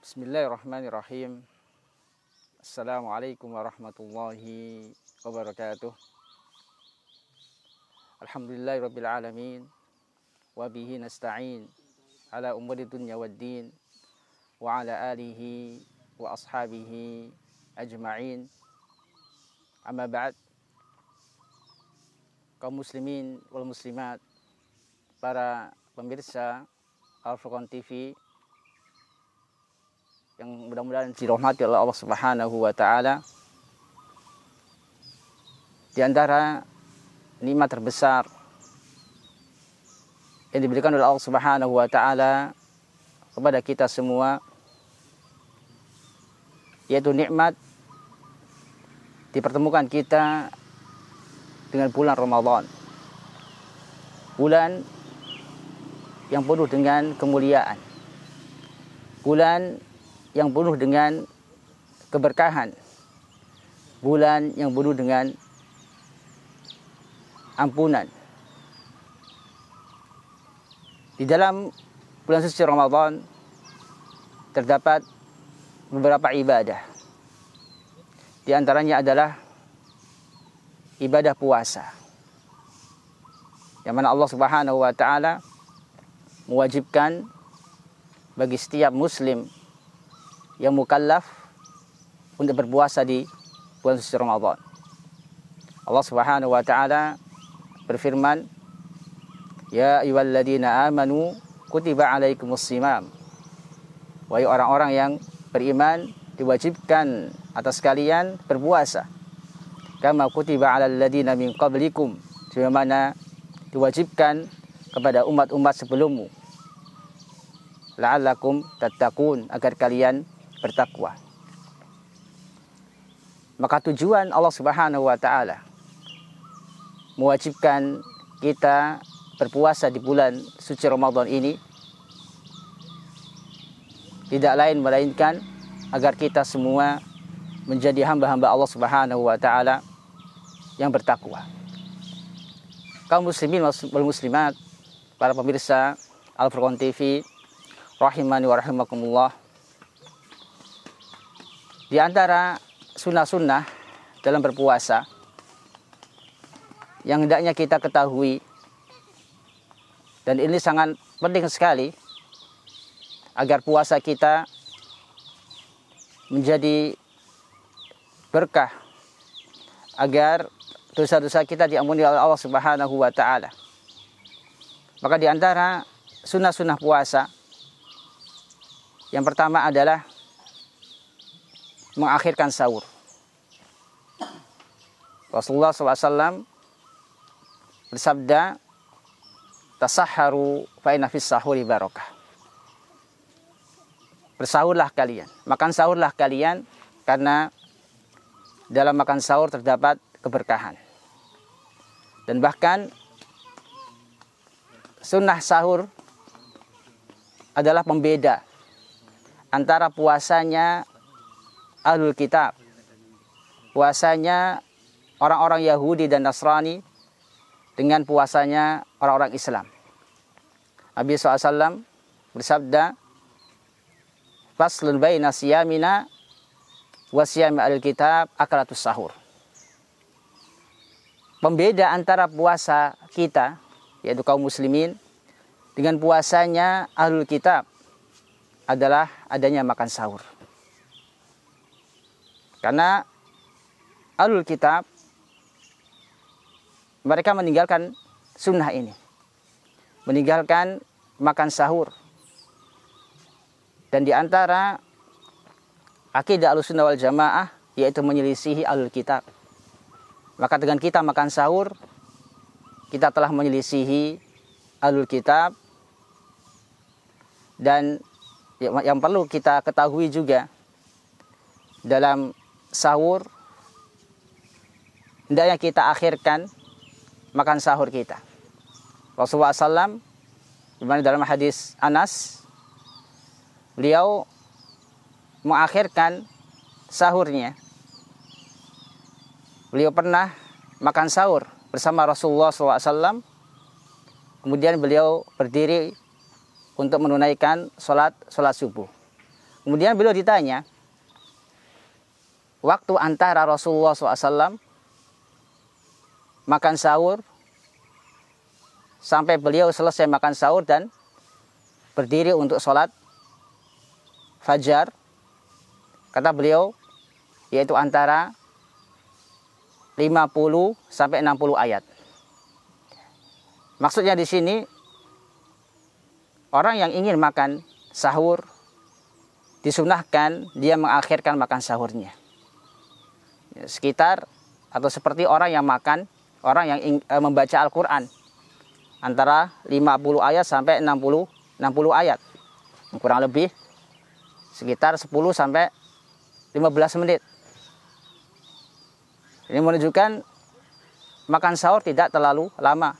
Bismillahirrahmanirrahim. Assalamualaikum warahmatullahi wabarakatuh. Alhamdulillahirabbil alamin wa bihi nasta'in ala umuri dunya waddin wa ala alihi wa ashabihi ajma'in. Amma ba'd. Kaum muslimin wal muslimat, para pemirsa Al-Furqan TV yang mudah-mudahan dirahmati oleh Allah Subhanahu wa taala. Di antara nikmat terbesar yang diberikan oleh Allah Subhanahu wa taala kepada kita semua, yaitu nikmat dipertemukan kita dengan bulan Ramadan. Bulan yang penuh dengan kemuliaan. Bulan yang penuh dengan keberkahan. Bulan yang penuh dengan ampunan. Di dalam bulan suci Ramadan terdapat beberapa ibadah. Di antaranya adalah ibadah puasa, yang mana Allah Subhanahu wa taala mewajibkan bagi setiap muslim yang mukallaf untuk berpuasa di bulan suci Ramadan. Allah Subhanahu wa taala berfirman, "Ya ayyuhalladzina amanu kutiba alaikumusshiyam." Wahai orang-orang yang beriman, diwajibkan atas kalian berpuasa. Kama kutiba alal ladzina min qablikum, sebagaimana diwajibkan kepada umat-umat sebelummu. La'allakum tattaqun, agar kalian bertakwa. Maka tujuan Allah Subhanahu wa taala mewajibkan kita berpuasa di bulan suci Ramadan ini tidak lain melainkan agar kita semua menjadi hamba-hamba Allah Subhanahu wa taala yang bertakwa. Kaum muslimin wal muslimat, para pemirsa Al-Furqan TV rahimani wa rahimakumullah. Di antara sunnah-sunnah dalam berpuasa yang hendaknya kita ketahui, dan ini sangat penting sekali agar puasa kita menjadi berkah, agar dosa-dosa kita diampuni oleh Allah Subhanahu wa taala. Maka di antara sunnah-sunnah puasa yang pertama adalah mengakhirkan sahur. Rasulullah SAW bersabda, "Tasahharu fa inna fis sahuri barakah." Bersahurlah kalian, makan sahurlah kalian, karena dalam makan sahur terdapat keberkahan. Dan bahkan sunnah sahur adalah pembeda antara puasanya Ahlul Kitab, puasanya orang-orang Yahudi dan Nasrani, dengan puasanya orang-orang Islam. Nabi SAW bersabda, "Faslun baina siyamina wa siyami Ahlul Kitab akalatus sahur." Pembeda antara puasa kita, yaitu kaum muslimin, dengan puasanya Ahlul Kitab adalah adanya makan sahur. Karena Ahlul Kitab mereka meninggalkan sunnah ini, meninggalkan makan sahur. Dan di antara akidah Ahlussunnah wal Jamaah yaitu menyelisihi Ahlul Kitab. Maka dengan kita makan sahur, kita telah menyelisihi Ahlul Kitab. Dan yang perlu kita ketahui juga, dalam sahur hendaknya kita akhirkan makan sahur kita. Rasulullah SAW, dimana dalam hadis Anas, beliau mengakhirkan sahurnya. Beliau pernah makan sahur bersama Rasulullah SAW, kemudian beliau berdiri untuk menunaikan sholat subuh. Kemudian beliau ditanya, waktu antara Rasulullah SAW makan sahur sampai beliau selesai makan sahur dan berdiri untuk sholat fajar, kata beliau, yaitu antara 50 sampai 60 ayat. Maksudnya di sini, orang yang ingin makan sahur disunahkan dia mengakhirkan makan sahurnya. Sekitar atau seperti orang yang membaca Al-Quran antara 50 ayat sampai 60 ayat. Kurang lebih sekitar 10 sampai 15 menit. Ini menunjukkan makan sahur tidak terlalu lama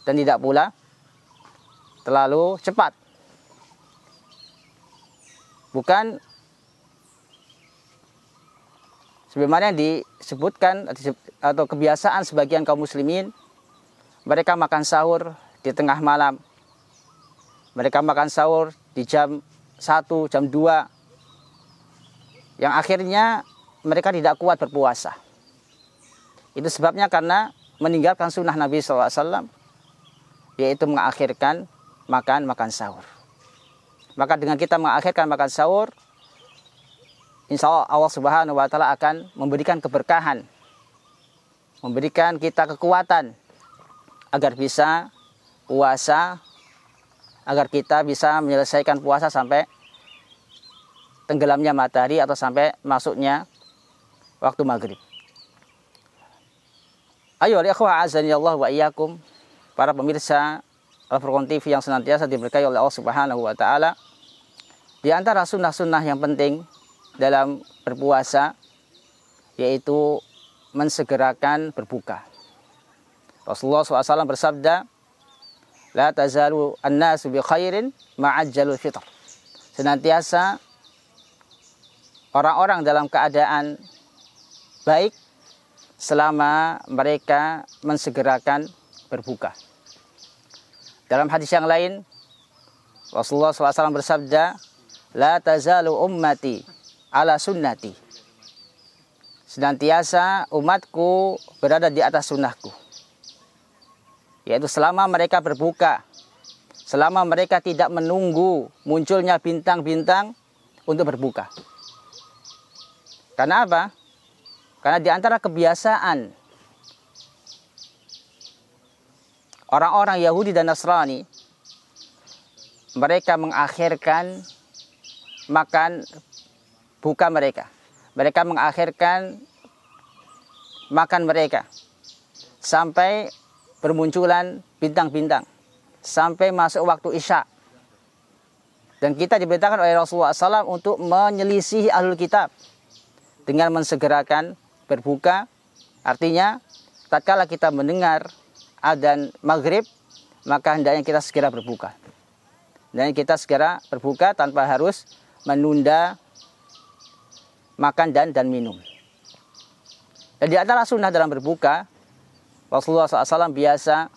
dan tidak pula terlalu cepat. Bukan sebagaimana yang disebutkan atau kebiasaan sebagian kaum muslimin, mereka makan sahur di tengah malam. Mereka makan sahur di jam 1, jam 2. Yang akhirnya mereka tidak kuat berpuasa. Itu sebabnya karena meninggalkan sunnah Nabi SAW, yaitu mengakhirkan makan sahur. Maka dengan kita mengakhirkan makan sahur, insya Allah Subhanahu wa Ta'ala akan memberikan keberkahan, memberikan kita kekuatan agar bisa puasa, agar kita bisa menyelesaikan puasa sampai tenggelamnya matahari atau sampai masuknya waktu maghrib. Ayo ikhwah azani Allah wa iyyakum, para pemirsa Al-Furqan TV yang senantiasa diberkahi oleh Allah Subhanahu wa Ta'ala. Di antara sunnah-sunnah yang penting dalam berpuasa yaitu mensegerakan berbuka. Rasulullah SAW bersabda, la tazalu an-nasu bi khairin ma'ajjalul fitr. Senantiasa orang-orang dalam keadaan baik selama mereka mensegerakan berbuka. Dalam hadis yang lain, Rasulullah SAW bersabda, la tazalu ummati ala sunnati. Senantiasa umatku berada di atas sunnahku. Yaitu selama mereka berbuka, selama mereka tidak menunggu munculnya bintang-bintang untuk berbuka. Karena apa? Karena di antara kebiasaan orang-orang Yahudi dan Nasrani, mereka mengakhirkan makan buka mereka. Mereka mengakhirkan makan mereka sampai bermunculan bintang-bintang, sampai masuk waktu Isya. Dan kita diberitakan oleh Rasulullah SAW untuk menyelisihi ahlul kitab dengan mensegerakan berbuka. Artinya, tatkala kita mendengar adzan maghrib, maka hendaknya kita segera berbuka. Dan kita segera berbuka tanpa harus menunda makan dan minum. Dan di antara sunnah dalam berbuka, Rasulullah SAW biasa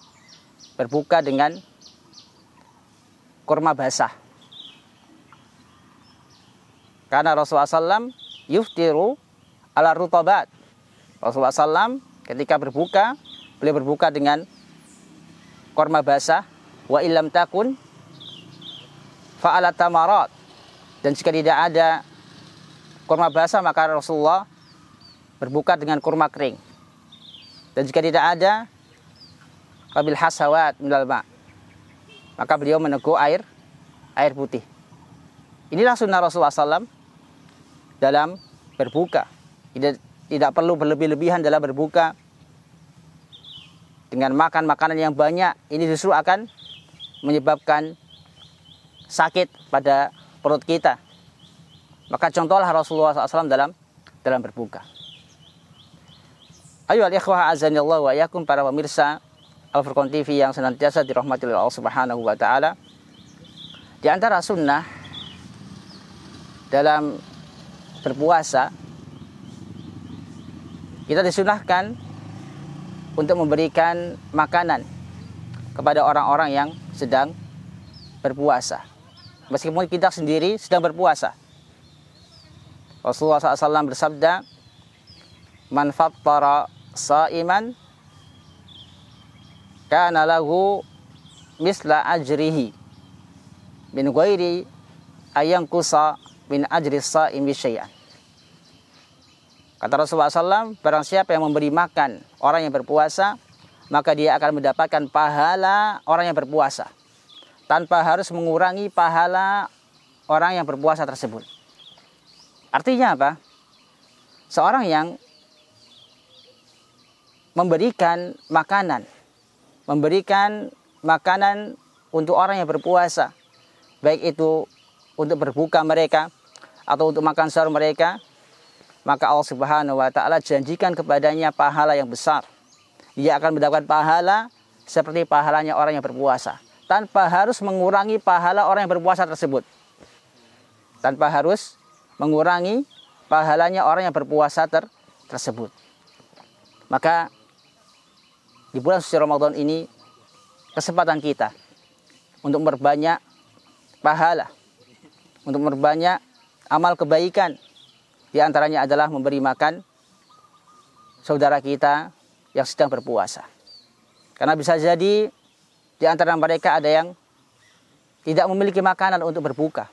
berbuka dengan kurma basah. Karena Rasulullah SAW yuftiru ala rutabat. Rasulullah SAW ketika berbuka, beliau berbuka dengan kurma basah. Wa illam takun fa'ala tamarat. Dan jika tidak ada kurma basah, maka Rasulullah berbuka dengan kurma kering. Dan jika tidak ada, qabil hasawat minal ma', maka beliau meneguk air putih. Inilah sunnah Rasulullah SAW dalam berbuka. Tidak perlu berlebih-lebihan dalam berbuka dengan makan makanan yang banyak. Ini justru akan menyebabkan sakit pada perut kita. Maka contohlah Rasulullah SAW dalam berbuka. Ayo al-ikhwah azanillah wa yakum, para pemirsa Al-Furqan TV yang senantiasa dirahmati oleh Allah Subhanahu wa Ta'ala. Di antara sunnah dalam berpuasa, kita disunahkan untuk memberikan makanan kepada orang-orang yang sedang berpuasa. Meskipun kita sendiri sedang berpuasa, Rasulullah SAW bersabda, "Man fattara sha'iman kana lahu misla ajrihi min ghairi ayyanqusa min ajri sha'imi syai'an." Kata Rasulullah SAW, barang siapa yang memberi makan orang yang berpuasa, maka dia akan mendapatkan pahala orang yang berpuasa, tanpa harus mengurangi pahala orang yang berpuasa tersebut. Artinya apa? Seorang yang memberikan makanan untuk orang yang berpuasa, baik itu untuk berbuka mereka atau untuk makan sahur mereka, maka Allah Subhanahu wa taala janjikan kepadanya pahala yang besar. Dia akan mendapatkan pahala seperti pahalanya orang yang berpuasa, tanpa harus mengurangi pahala orang yang berpuasa tersebut. Tanpa harus mengurangi pahalanya orang yang berpuasa tersebut. Maka di bulan suci Ramadan ini kesempatan kita untuk memperbanyak pahala, untuk memperbanyak amal kebaikan. Di antaranya adalah memberi makan saudara kita yang sedang berpuasa. Karena bisa jadi di antara mereka ada yang tidak memiliki makanan untuk berbuka.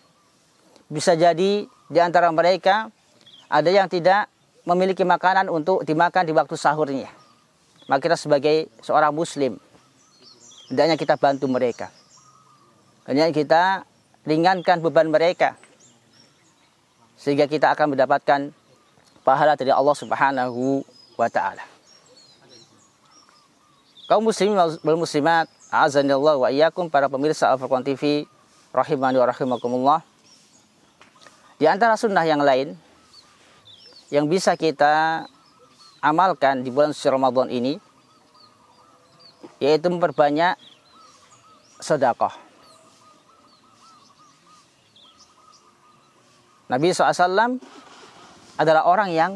Bisa jadi di antara mereka ada yang tidak memiliki makanan untuk dimakan di waktu sahurnya. Maka kita sebagai seorang muslim, hendaknya kita bantu mereka. Hendaknya kita ringankan beban mereka, sehingga kita akan mendapatkan pahala dari Allah Subhanahu wa taala. Kaum muslimin wal muslimat, a'azanillahu wa iyyakum, para pemirsa Al-Furqan TV rahimani wa rahimakumullah. Di antara sunnah yang lain yang bisa kita amalkan di bulan suci Ramadan ini, yaitu memperbanyak sedekah. Nabi SAW adalah orang yang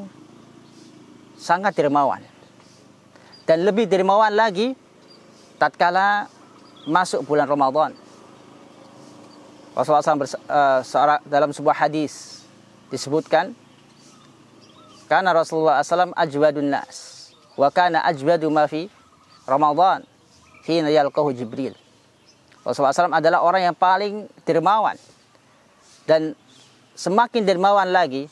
sangat dermawan. Dan lebih dermawan lagi tatkala masuk bulan Ramadan. Rasulullah SAW dalam sebuah hadis disebutkan, karena Rasulullah SAW ajwadun nas, wa kana ajwadu ma fi Ramadan hina yalqahu Jibril. Rasulullah SAW adalah orang yang paling dermawan, dan semakin dermawan lagi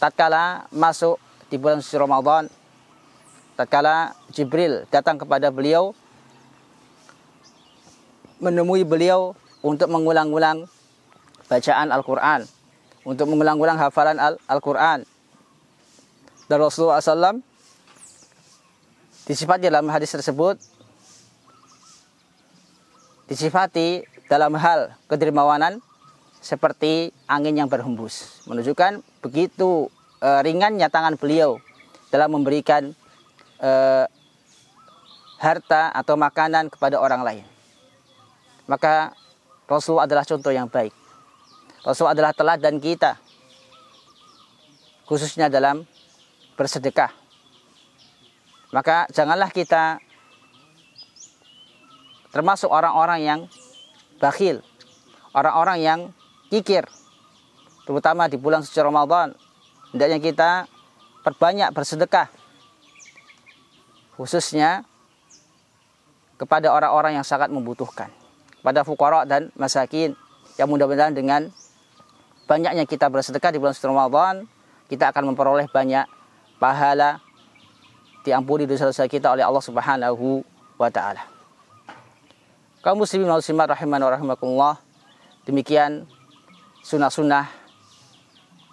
tatkala masuk di bulan suci Ramadan, tatkala Jibril datang kepada beliau, menemui beliau untuk mengulang-ulang bacaan Al-Quran, untuk mengulang-ulang hafalan Al-Quran. Dan Rasulullah SAW disifati dalam hadis tersebut, disifati dalam hal kedermawanan seperti angin yang berhembus, menunjukkan begitu ringannya tangan beliau dalam memberikan harta atau makanan kepada orang lain. Maka Rasul adalah contoh yang baik. Rasul adalah teladan kita, khususnya dalam bersedekah. Maka janganlah kita termasuk orang-orang yang bakhil, orang-orang yang kikir, terutama di bulan suci Ramadan. Hendaknya kita perbanyak bersedekah, khususnya kepada orang-orang yang sangat membutuhkan, kepada fuqara dan masakin, yang mudah-mudahan dengan banyaknya kita bersedekah di bulan suci Ramadan, kita akan memperoleh banyak pahala, diampuni dosa-dosa kita oleh Allah Subhanahu wa taala. Kaum muslimin wal muslimat rahimani wa rahimakumullah, demikian sunnah-sunnah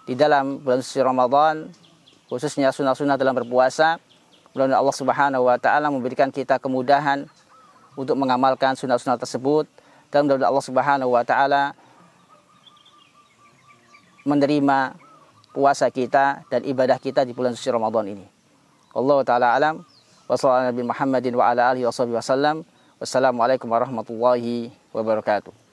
di dalam bulan suci Ramadan, khususnya sunnah-sunnah dalam berpuasa. Mudah-mudahan Allah Subhanahu wa taala memberikan kita kemudahan untuk mengamalkan sunnah-sunnah tersebut, dan mudah-mudahan Allah Subhanahu wa taala menerima puasa kita dan ibadah kita di bulan suci Ramadan ini. Wallahu taala alam, wa sallallahu Nabi Muhammadin wa ala alihi wasallam. Wassalamualaikum warahmatullahi wabarakatuh.